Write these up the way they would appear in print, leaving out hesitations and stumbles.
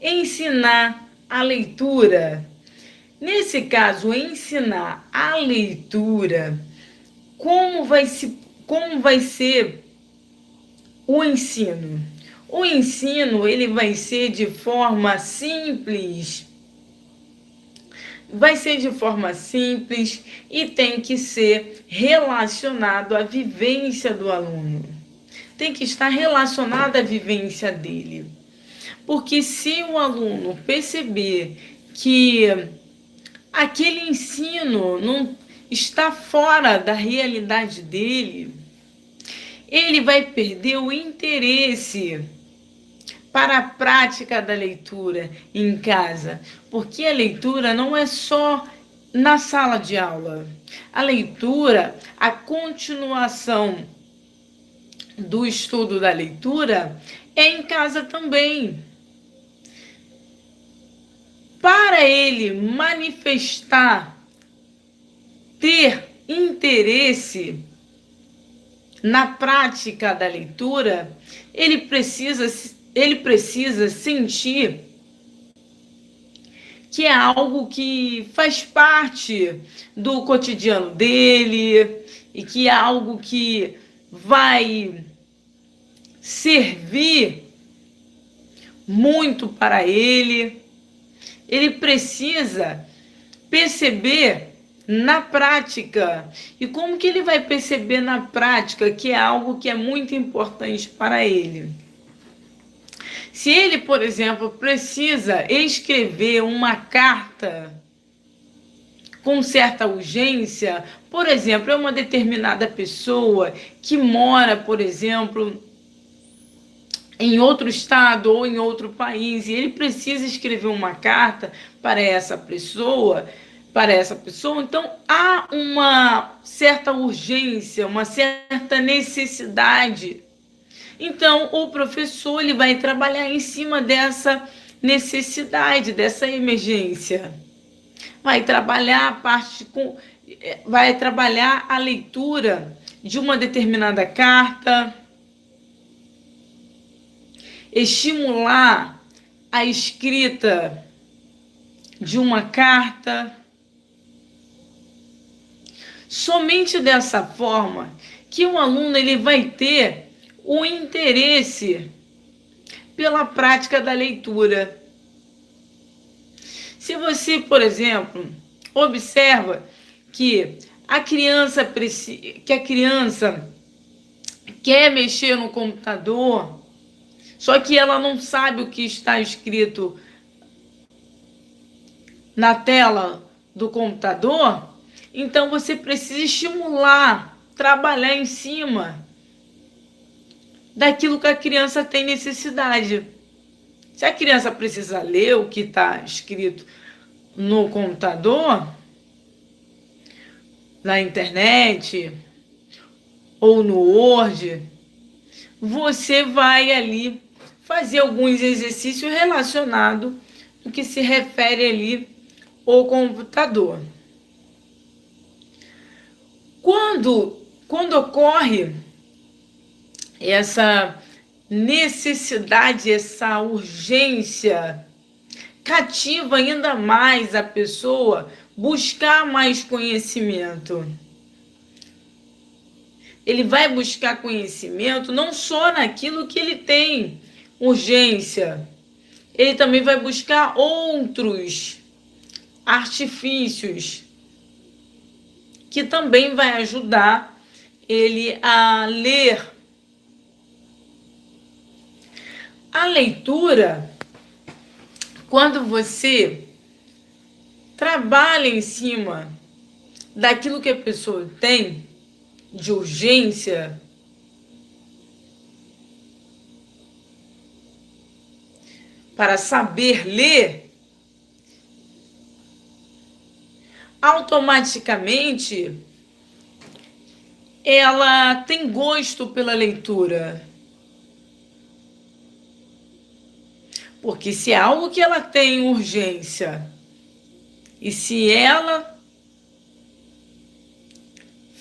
Ensinar a leitura. Nesse caso, ensinar a leitura, como vai ser o ensino? O ensino, ele vai ser de forma simples. Vai ser de forma simples e tem que ser relacionado à vivência do aluno. Tem que estar relacionado à vivência dele. Porque se o aluno perceber que aquele ensino não está fora da realidade dele, ele vai perder o interesse para a prática da leitura em casa, porque a leitura não é só na sala de aula. A leitura, a continuação do estudo da leitura é em casa também. Para ele manifestar, ter interesse na prática da leitura, ele precisa sentir que é algo que faz parte do cotidiano dele e que é algo que vai servir muito para ele. Ele precisa perceber na prática. E como que ele vai perceber na prática que é algo que é muito importante para ele? Se ele, por exemplo, precisa escrever uma carta com certa urgência, por exemplo, é uma determinada pessoa que mora, por exemplo, em outro estado ou em outro país, e ele precisa escrever uma carta para essa pessoa, então há uma certa urgência, uma certa necessidade. Então, o professor ele vai trabalhar em cima dessa necessidade, dessa emergência. Vai trabalhar vai trabalhar a leitura de uma determinada carta, estimular a escrita de uma carta. Somente dessa forma que o aluno ele vai ter o interesse pela prática da leitura. Se você, por exemplo, observa que a criança quer mexer no computador, só que ela não sabe o que está escrito na tela do computador, então você precisa estimular, trabalhar em cima daquilo que a criança tem necessidade. Se a criança precisa ler o que está escrito no computador, na internet ou no Word, você vai ali fazer alguns exercícios relacionados no que se refere ali ao computador. Quando ocorre essa necessidade, essa urgência, cativa ainda mais a pessoa buscar mais conhecimento. Ele vai buscar conhecimento não só naquilo que ele tem urgência, ele também vai buscar outros artifícios que também vai ajudar ele a ler. A leitura, quando você trabalha em cima daquilo que a pessoa tem de urgência, para saber ler, automaticamente ela tem gosto pela leitura. Porque se é algo que ela tem urgência, e se ela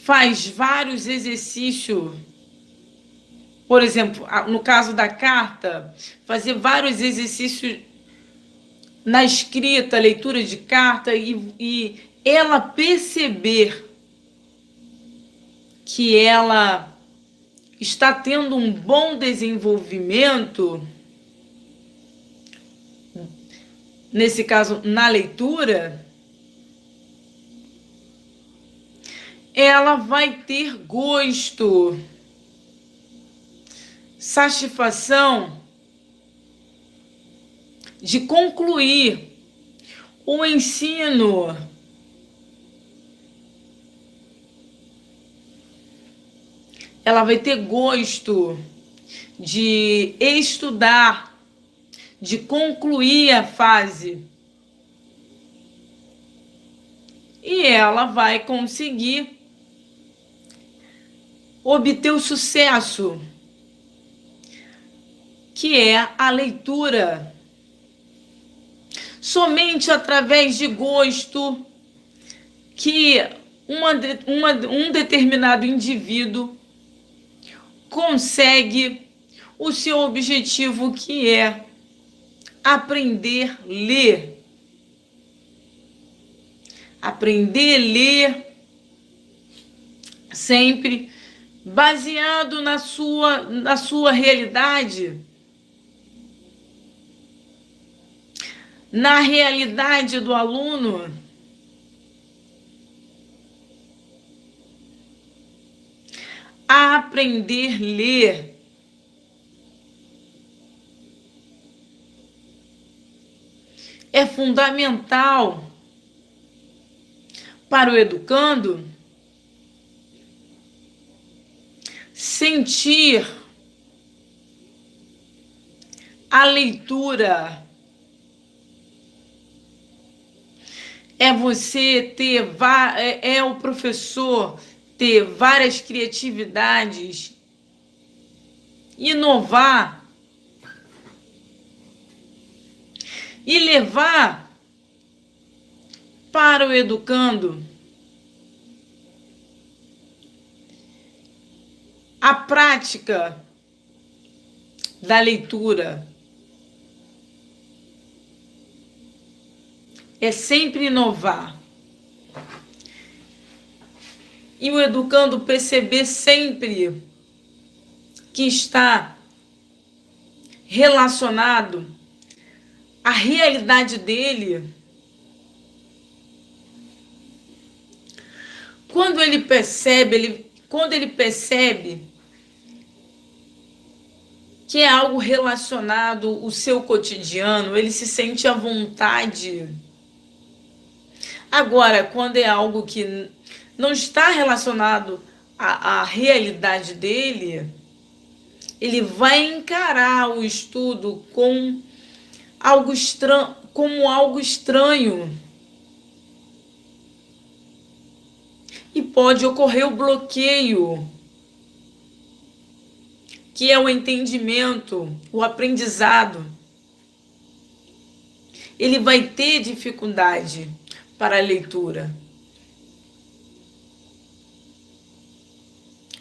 faz vários exercícios, por exemplo, no caso da carta, fazer vários exercícios na escrita, leitura de carta, e ela perceber que ela está tendo um bom desenvolvimento, nesse caso na leitura, ela vai ter gosto, satisfação de concluir o ensino. Ela vai ter gosto de estudar, de concluir a fase. E ela vai conseguir obter o sucesso, que é a leitura. Somente através de gosto que um determinado indivíduo consegue o seu objetivo, que é aprender a ler. Aprender a ler sempre baseado na sua realidade, na realidade do aluno. A aprender a ler. É fundamental para o educando sentir a leitura. É você ter, é o professor ter várias criatividades, inovar e levar para o educando a prática da leitura. É sempre inovar. E o educando perceber sempre que está relacionado à realidade dele. Quando ele percebe que é algo relacionado ao seu cotidiano, ele se sente à vontade. Agora, quando é algo que não está relacionado à realidade dele, ele vai encarar o estudo como algo estranho. E pode ocorrer o bloqueio, que é o entendimento, o aprendizado. Ele vai ter dificuldade para a leitura.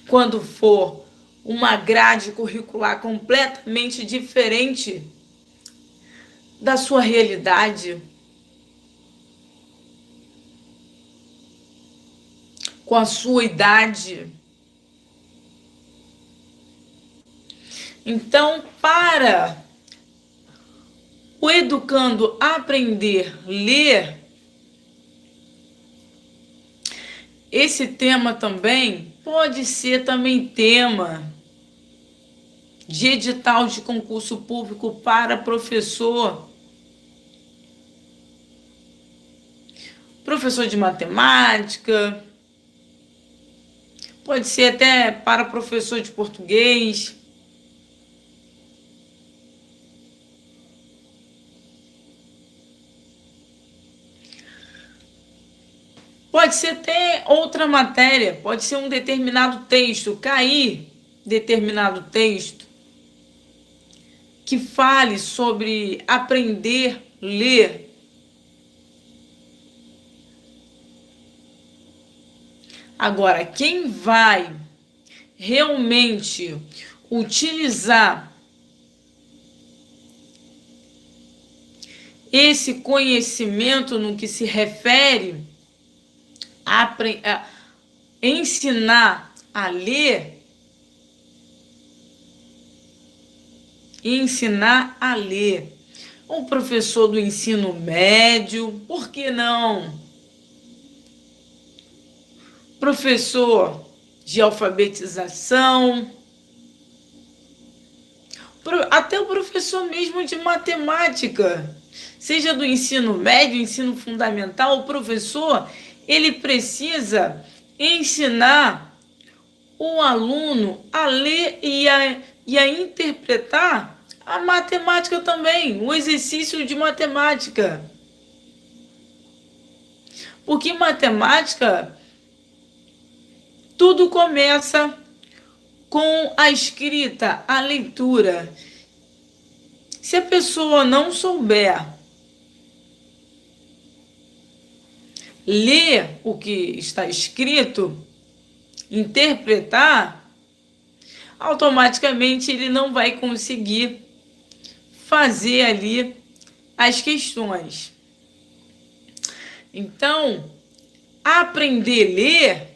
Quando for uma grade curricular completamente diferente da sua realidade, com a sua idade. Então, para o educando aprender a ler, esse tema também pode ser também tema de edital de concurso público para professor de matemática, pode ser até para professor de português. Pode ser até outra matéria, pode ser um determinado texto, cair determinado texto que fale sobre aprender a ler. Agora, quem vai realmente utilizar esse conhecimento no que se refere a ensinar a ler, ensinar a ler. Um professor do ensino médio, por que não? Professor de alfabetização, até o professor mesmo de matemática, seja do ensino médio, ensino fundamental, o professor, ele precisa ensinar o aluno a ler e a interpretar a matemática também, o exercício de matemática. Porque matemática, tudo começa com a escrita, a leitura. Se a pessoa não souber ler o que está escrito, interpretar, automaticamente ele não vai conseguir fazer ali as questões. Então, aprender a ler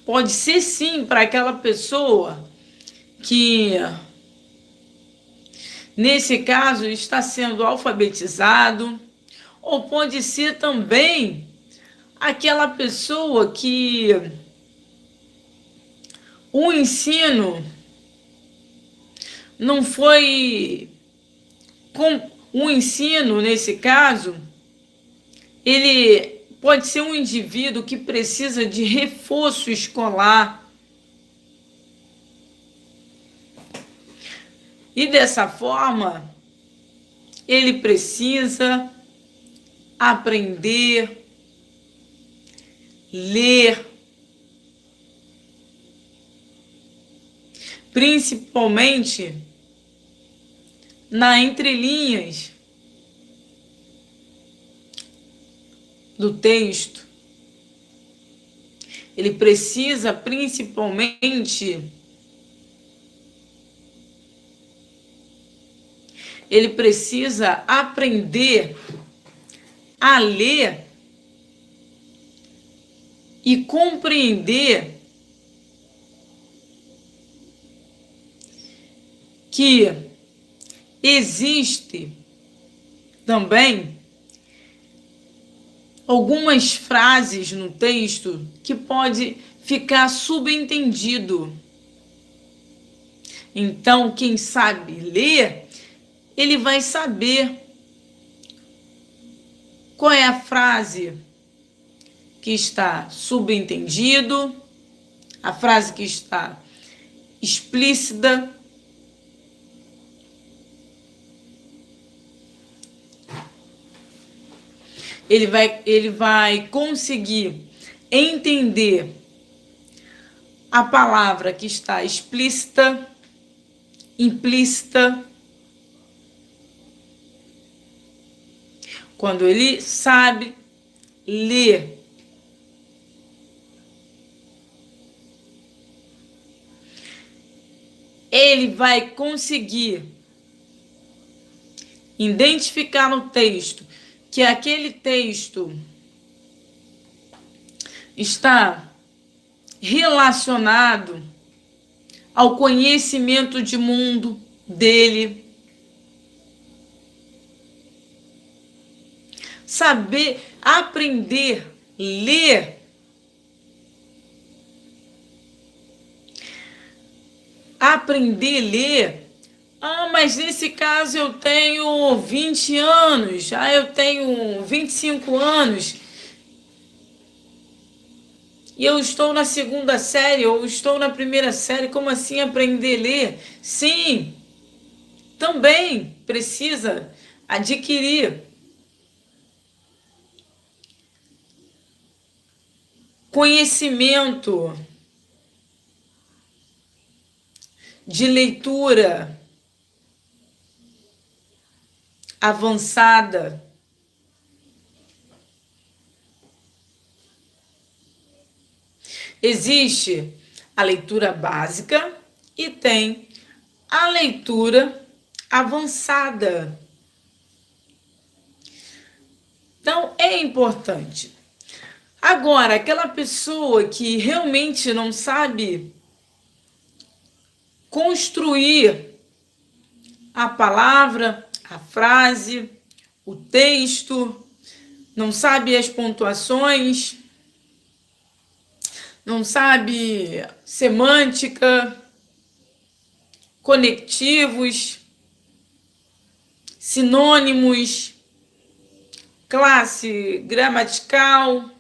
pode ser sim para aquela pessoa que, nesse caso, está sendo alfabetizado, ou pode ser também aquela pessoa que o ensino não foi com o ensino, nesse caso, ele pode ser um indivíduo que precisa de reforço escolar. E dessa forma, ele precisa aprender, ler, principalmente nas entrelinhas do texto. Ele precisa principalmente aprender a ler e compreender que existe também algumas frases no texto que pode ficar subentendido. Então, quem sabe ler, ele vai saber qual é a frase que está subentendido, a frase que está explícita. Ele vai conseguir entender a palavra que está explícita, implícita. Quando ele sabe ler, ele vai conseguir identificar no texto que aquele texto está relacionado ao conhecimento de mundo dele. Saber, aprender, ler. Aprender a ler. Mas nesse caso eu tenho 20 anos, eu tenho 25 anos. E eu estou na segunda série, ou estou na primeira série, como assim aprender a ler? Sim, também precisa adquirir conhecimento de leitura avançada. Existe a leitura básica e tem a leitura avançada. é importante. Agora, aquela pessoa que realmente não sabe construir a palavra, a frase, o texto, não sabe as pontuações, não sabe semântica, conectivos, sinônimos, classe gramatical,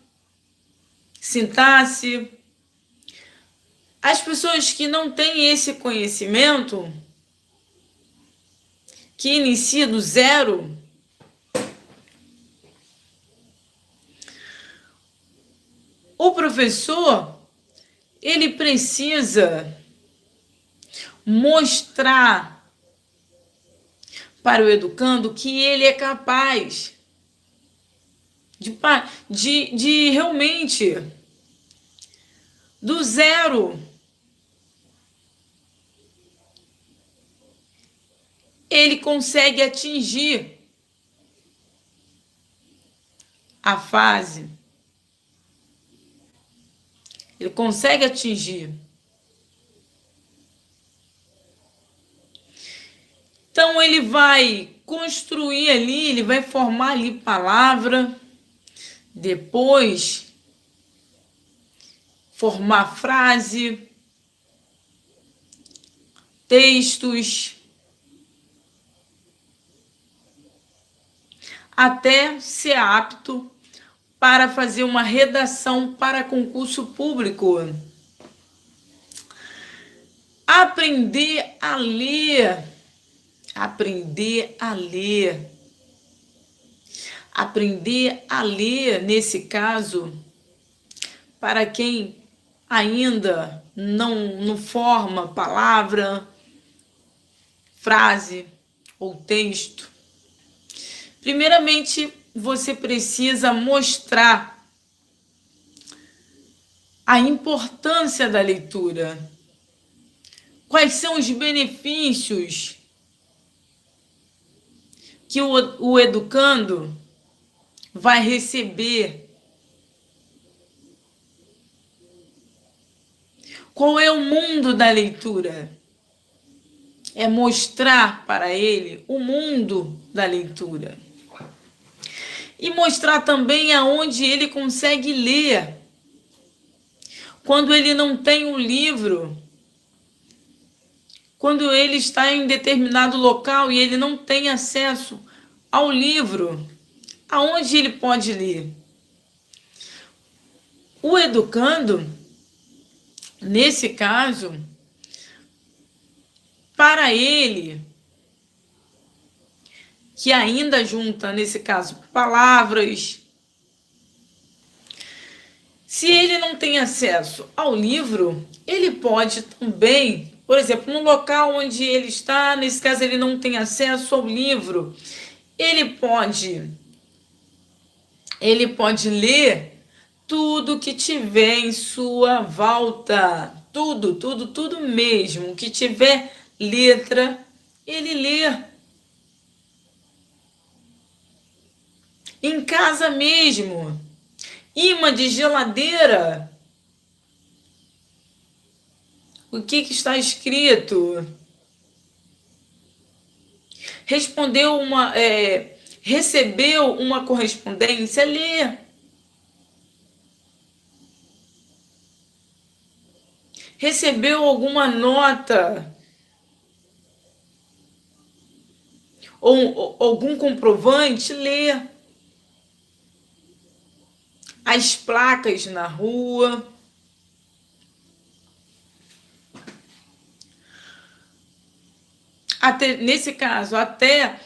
sintaxe. As pessoas que não têm esse conhecimento, que inicia do zero, o professor, ele precisa mostrar para o educando que ele é capaz de realmente, do zero, ele consegue atingir a fase. Ele consegue atingir. Então, ele vai construir ali, ele vai formar ali palavra, depois formar frase, textos, até ser apto para fazer uma redação para concurso público. Aprender a ler. Aprender a ler. Aprender a ler, nesse caso, para quem ainda não forma palavra, frase ou texto. Primeiramente, você precisa mostrar a importância da leitura. Quais são os benefícios que o educando vai receber? Qual é o mundo da leitura? É mostrar para ele o mundo da leitura. E mostrar também aonde ele consegue ler. Quando ele não tem um livro, quando ele está em determinado local e ele não tem acesso ao livro, aonde ele pode ler? O educando, nesse caso, para ele, que ainda junta, nesse caso, palavras, se ele não tem acesso ao livro, ele pode também, por exemplo, no local onde ele está, nesse caso ele não tem acesso ao livro, ele pode ler tudo que tiver em sua volta, tudo mesmo, que tiver letra, ele lê. Em casa mesmo, imã de geladeira, o que está escrito? Recebeu uma correspondência, lê. Recebeu alguma nota ou algum comprovante, lê. As placas na rua. Nesse caso, até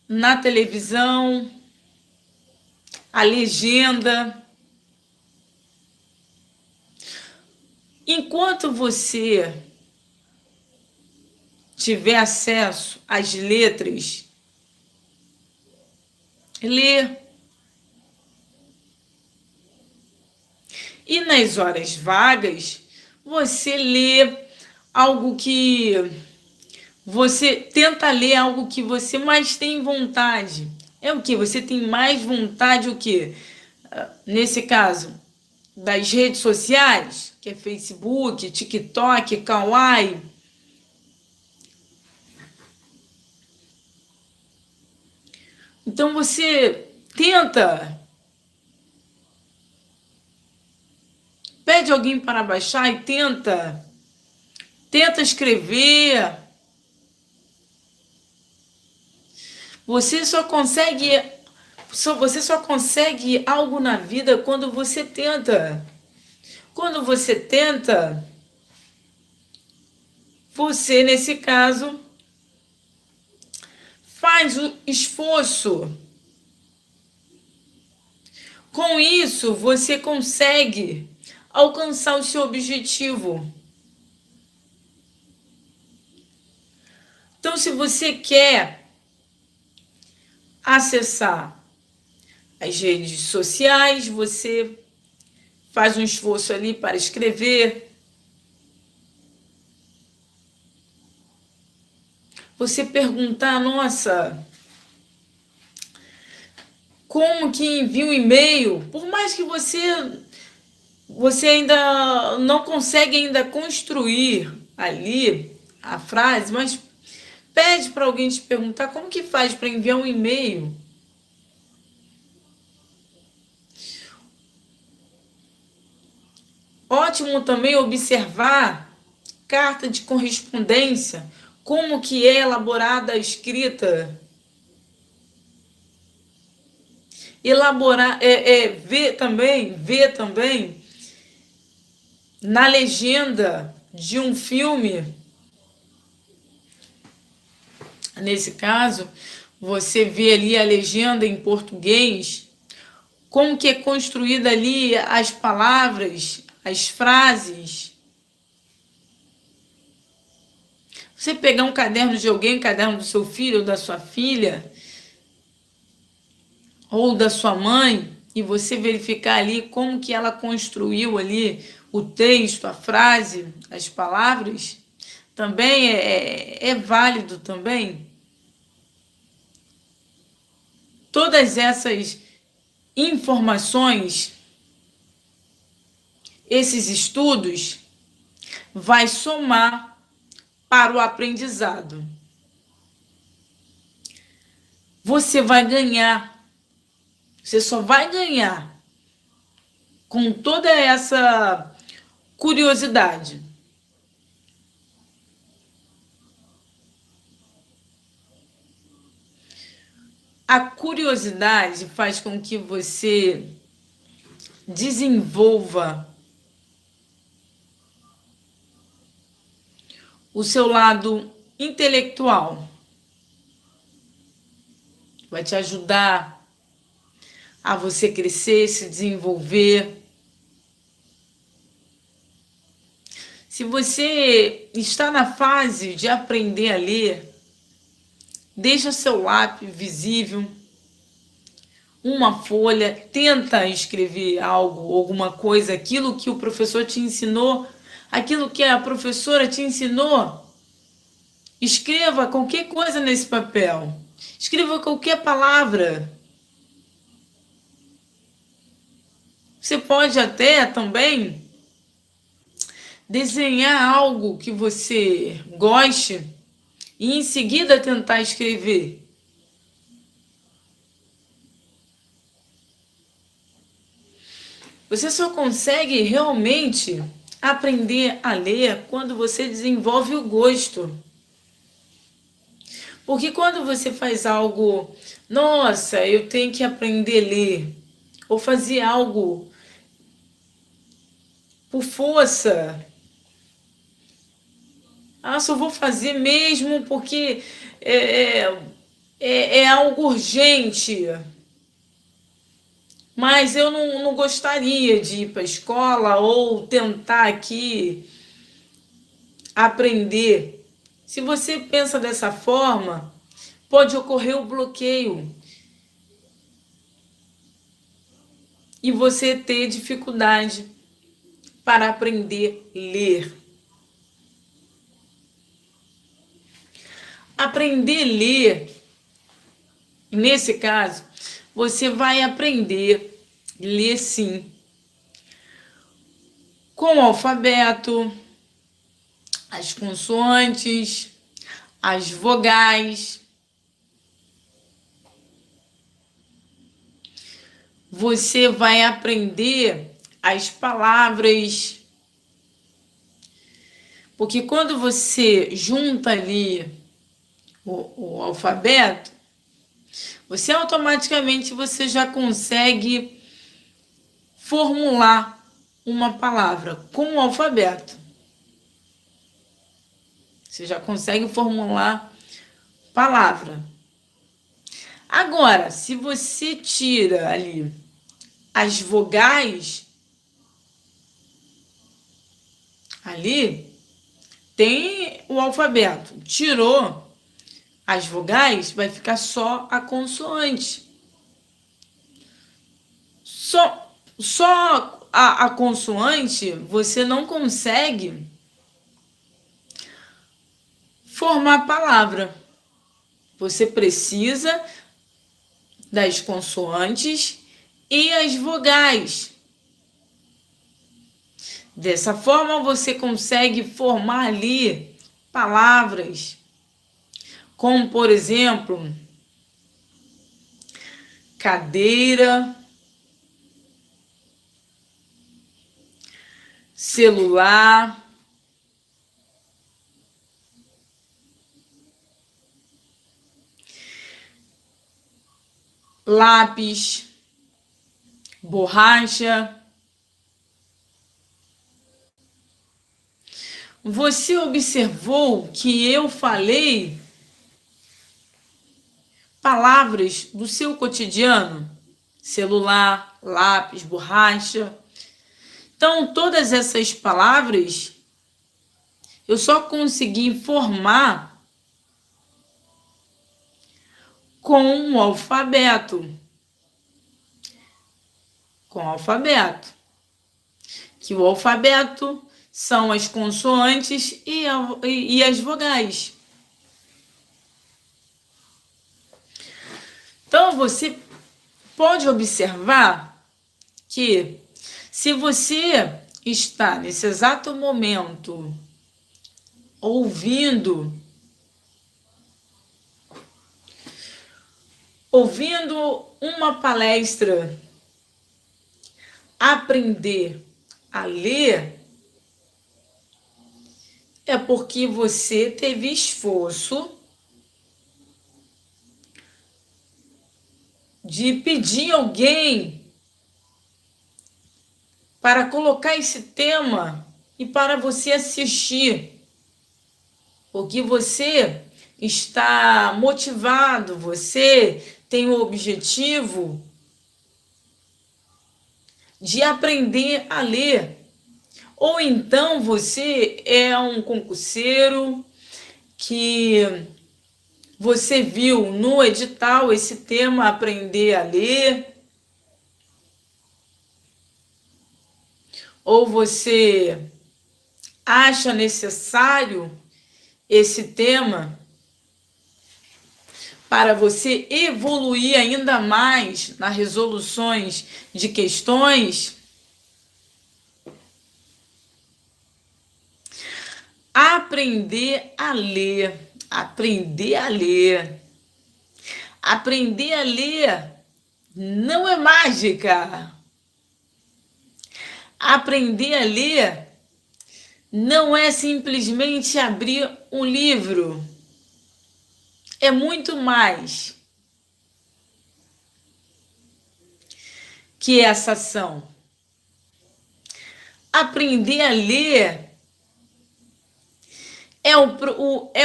na televisão, a legenda. Enquanto você tiver acesso às letras, lê. E nas horas vagas, você lê algo que... Você tenta ler algo que você mais tem vontade. É o que? Você tem mais vontade o quê? Nesse caso, das redes sociais, que é Facebook, TikTok, Kawaii. Então você tenta, pede alguém para baixar e tenta escrever. Você só consegue, você só consegue algo na vida quando você tenta. Quando você tenta, você, nesse caso, faz o esforço. Com isso, você consegue alcançar o seu objetivo. Então, se você quer acessar as redes sociais, você faz um esforço ali para escrever. Você perguntar, nossa, como que envia um e-mail? Por mais que você ainda não consegue ainda construir ali a frase, mas pede para alguém te perguntar como que faz para enviar um e-mail. Ótimo também observar carta de correspondência, como que é elaborada a escrita. Elaborar, ver também na legenda de um filme. Nesse caso, você vê ali a legenda em português, como que é construída ali as palavras, as frases. Você pegar um caderno de alguém, um caderno do seu filho ou da sua filha, ou da sua mãe, e você verificar ali como que ela construiu ali o texto, a frase, as palavras, também é válido também. Todas essas informações, esses estudos, vai somar para o aprendizado. Você vai ganhar, você só vai ganhar com toda essa curiosidade. A curiosidade faz com que você desenvolva o seu lado intelectual. Vai te ajudar a você crescer, se desenvolver. Se você está na fase de aprender a ler, deixa seu lápis visível, uma folha, tenta escrever algo, alguma coisa, aquilo que o professor te ensinou, aquilo que a professora te ensinou. Escreva qualquer coisa nesse papel. Escreva qualquer palavra. Você pode até também desenhar algo que você goste e em seguida tentar escrever. Você só consegue realmente aprender a ler quando você desenvolve o gosto. Porque quando você faz algo, nossa, eu tenho que aprender a ler, ou fazer algo por força, só vou fazer mesmo porque é algo urgente. Mas eu não gostaria de ir para a escola ou tentar aqui aprender. Se você pensa dessa forma, pode ocorrer o bloqueio e você ter dificuldade para aprender a ler. Aprender a ler Nesse caso, você vai aprender a ler sim, com o alfabeto, as consoantes, as vogais. Você vai aprender as palavras, porque quando você junta ali o alfabeto, você automaticamente você já consegue formular uma palavra com o alfabeto. Você já consegue formular palavra. Agora, se você tira ali as vogais, ali tem o alfabeto. Tirou as vogais, vai ficar só a consoante. Só a consoante você não consegue formar palavra. Você precisa das consoantes e as vogais. Dessa forma você consegue formar ali palavras, como por exemplo, cadeira, celular, lápis, borracha. Você observou que eu falei palavras do seu cotidiano? Celular, lápis, borracha. Então, todas essas palavras eu só consegui formar com o alfabeto. Com o alfabeto. Que o alfabeto são as consoantes e as vogais. Então, você pode observar que se você está nesse exato momento ouvindo uma palestra, aprender a ler, é porque você teve esforço de pedir alguém para colocar esse tema e para você assistir, porque você está motivado, você tem o objetivo de aprender a ler. Ou então você é um concurseiro que você viu no edital esse tema, aprender a ler. Ou você acha necessário esse tema para você evoluir ainda mais nas resoluções de questões. Aprender a ler, aprender a ler. Aprender a ler não é mágica. Aprender a ler não é simplesmente abrir um livro. É muito mais que essa ação. Aprender a ler é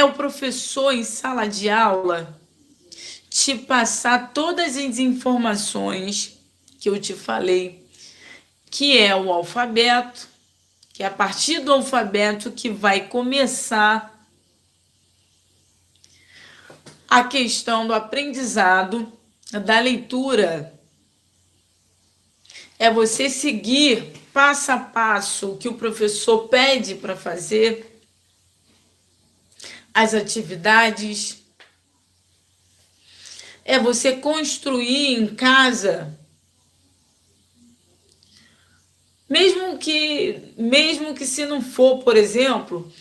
o professor em sala de aula te passar todas as informações que eu te falei, que é o alfabeto, que é a partir do alfabeto que vai começar a questão do aprendizado, da leitura. É você seguir passo a passo o que o professor pede para fazer, as atividades. é você construir em casa, mesmo que se não for, por exemplo,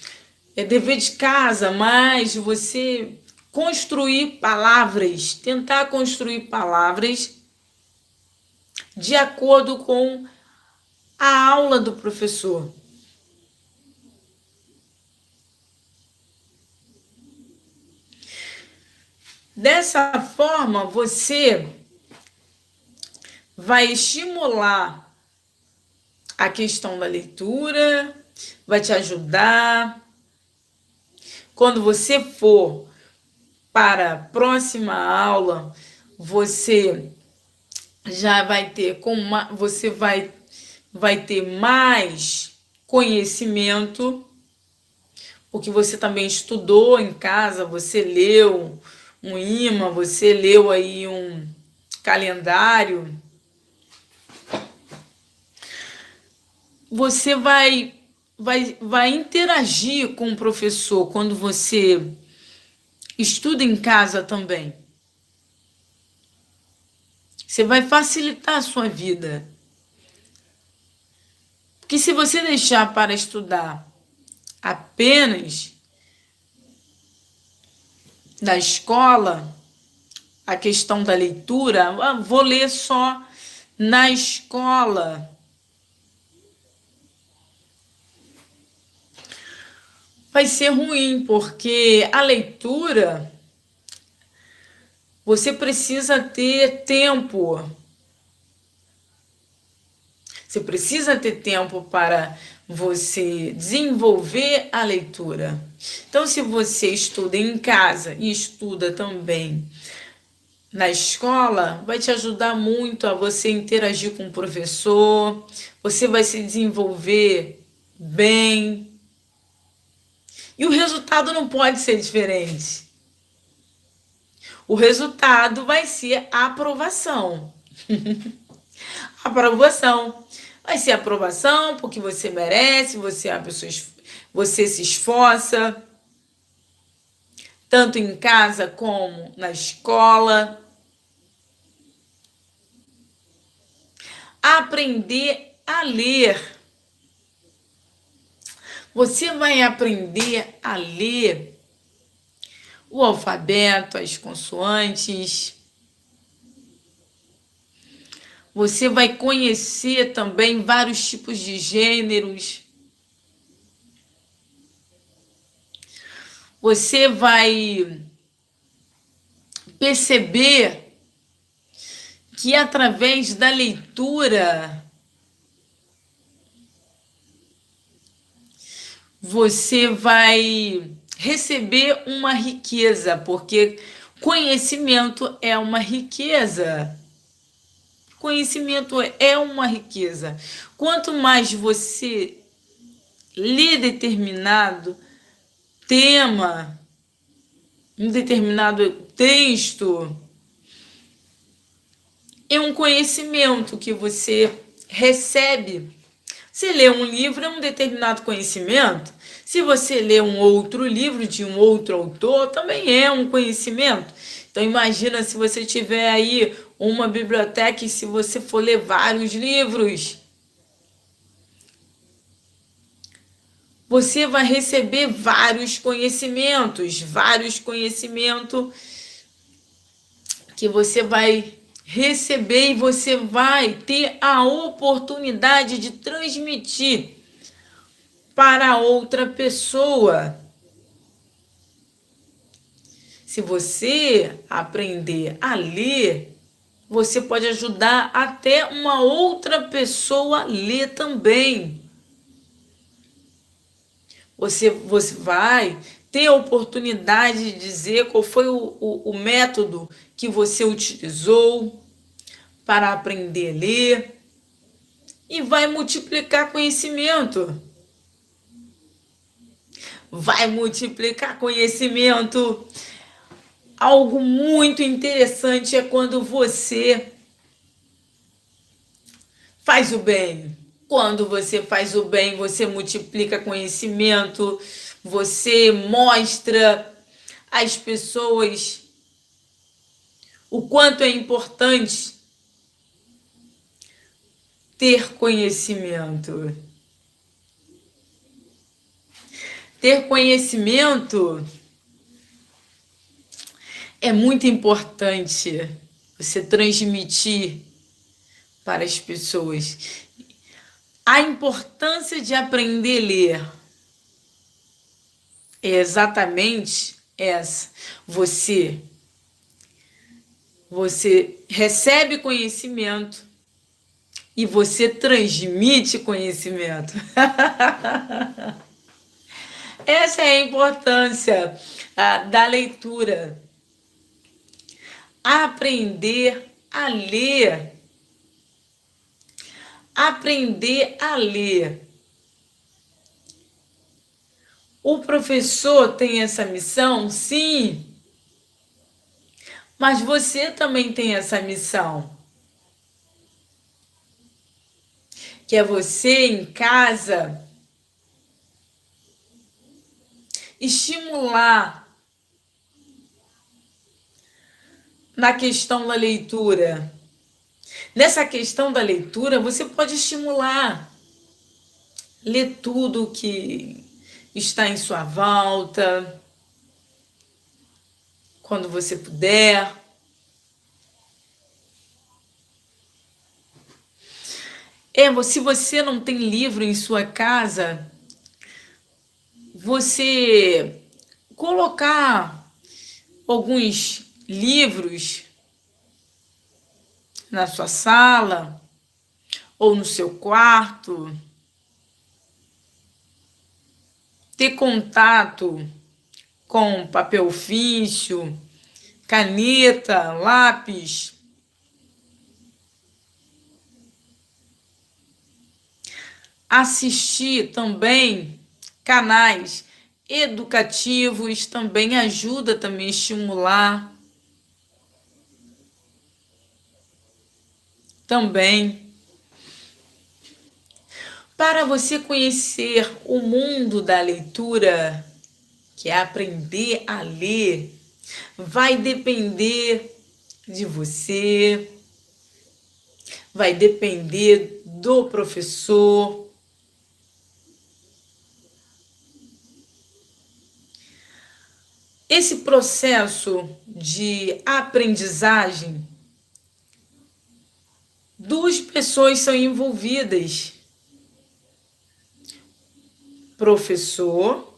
é dever de casa, mas você construir palavras, tentar construir palavras de acordo com a aula do professor. Dessa forma, você vai estimular a questão da leitura, vai te ajudar. Quando você for para a próxima aula, você já vai ter você vai ter mais conhecimento, porque você também estudou em casa, você leu um imã, você leu aí um calendário. Você vai interagir com o professor quando você estuda em casa também. Você vai facilitar a sua vida. Porque se você deixar para estudar apenas da escola, a questão da leitura, vou ler só na escola. Vai ser ruim, porque a leitura, você precisa ter tempo. Você precisa ter tempo para você desenvolver a leitura. Então, se você estuda em casa e estuda também na escola, vai te ajudar muito a você interagir com o professor, você vai se desenvolver bem. E o resultado não pode ser diferente. O resultado vai ser a aprovação. Aprovação. Vai ser aprovação porque você merece, você é uma pessoa, você se esforça, tanto em casa como na escola. Aprender a ler. Você vai aprender a ler o alfabeto, as consoantes. Você vai conhecer também vários tipos de gêneros. Você vai perceber que através da leitura você vai receber uma riqueza, porque conhecimento é uma riqueza. Conhecimento é uma riqueza. Quanto mais você lê determinado tema, um determinado texto, é um conhecimento que você recebe. Se lê um livro, é um determinado conhecimento. Se você lê um outro livro de um outro autor, também é um conhecimento. Então, imagina se você tiver aí uma biblioteca e se você for ler vários livros, você vai receber vários conhecimentos que você vai receber e você vai ter a oportunidade de transmitir para outra pessoa. Se você aprender a ler, você pode ajudar até uma outra pessoa a ler também. Você vai ter a oportunidade de dizer qual foi o método que você utilizou para aprender a ler e vai multiplicar conhecimento. Vai multiplicar conhecimento. Algo muito interessante é quando você faz o bem. Quando você faz o bem, você multiplica conhecimento, você mostra às pessoas o quanto é importante ter conhecimento. Ter conhecimento é muito importante você transmitir para as pessoas. A importância de aprender a ler é exatamente essa. Você recebe conhecimento e você transmite conhecimento. Essa é a importância da leitura. Aprender a ler. Aprender a ler. O professor tem essa missão? Sim. Mas você também tem essa missão. Que é você em casa estimular na questão da leitura. Nessa questão da leitura, você pode estimular. Ler tudo que está em sua volta, quando você puder. Se você não tem livro em sua casa, você colocar alguns livros na sua sala ou no seu quarto, ter contato com papel ofício, caneta, lápis. Assistir também canais educativos também ajuda também a estimular. Também. Para você conhecer o mundo da leitura, que é aprender a ler, vai depender de você, vai depender do professor. Esse processo de aprendizagem, duas pessoas são envolvidas. Professor,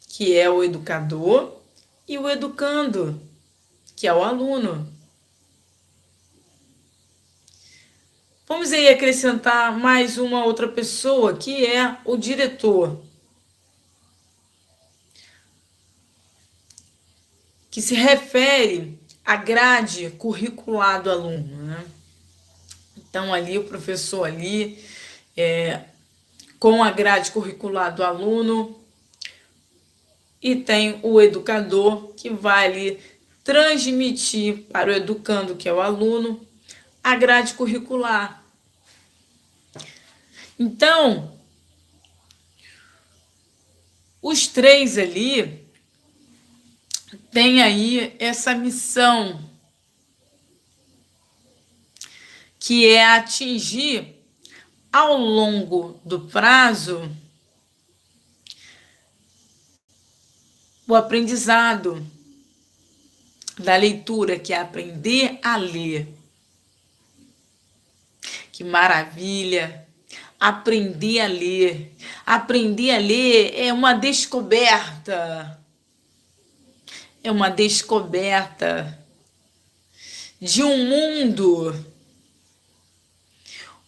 que é o educador, e o educando, que é o aluno. Vamos aí acrescentar mais uma outra pessoa, que é o diretor, que se refere à grade curricular do aluno, né? Então, ali o professor ali, com a grade curricular do aluno, e tem o educador, que vai ali transmitir para o educando, que é o aluno, a grade curricular. Então, os três ali têm aí essa missão, que é atingir ao longo do prazo o aprendizado da leitura, que é aprender a ler. Que maravilha! Aprender a ler. Aprender a ler é uma descoberta. É uma descoberta de um mundo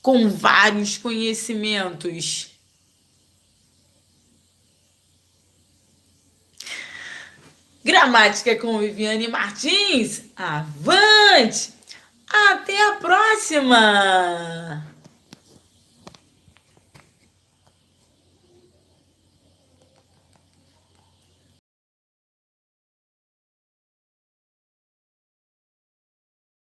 com vários conhecimentos. Gramática com Viviane Martins. Avante! Até a próxima!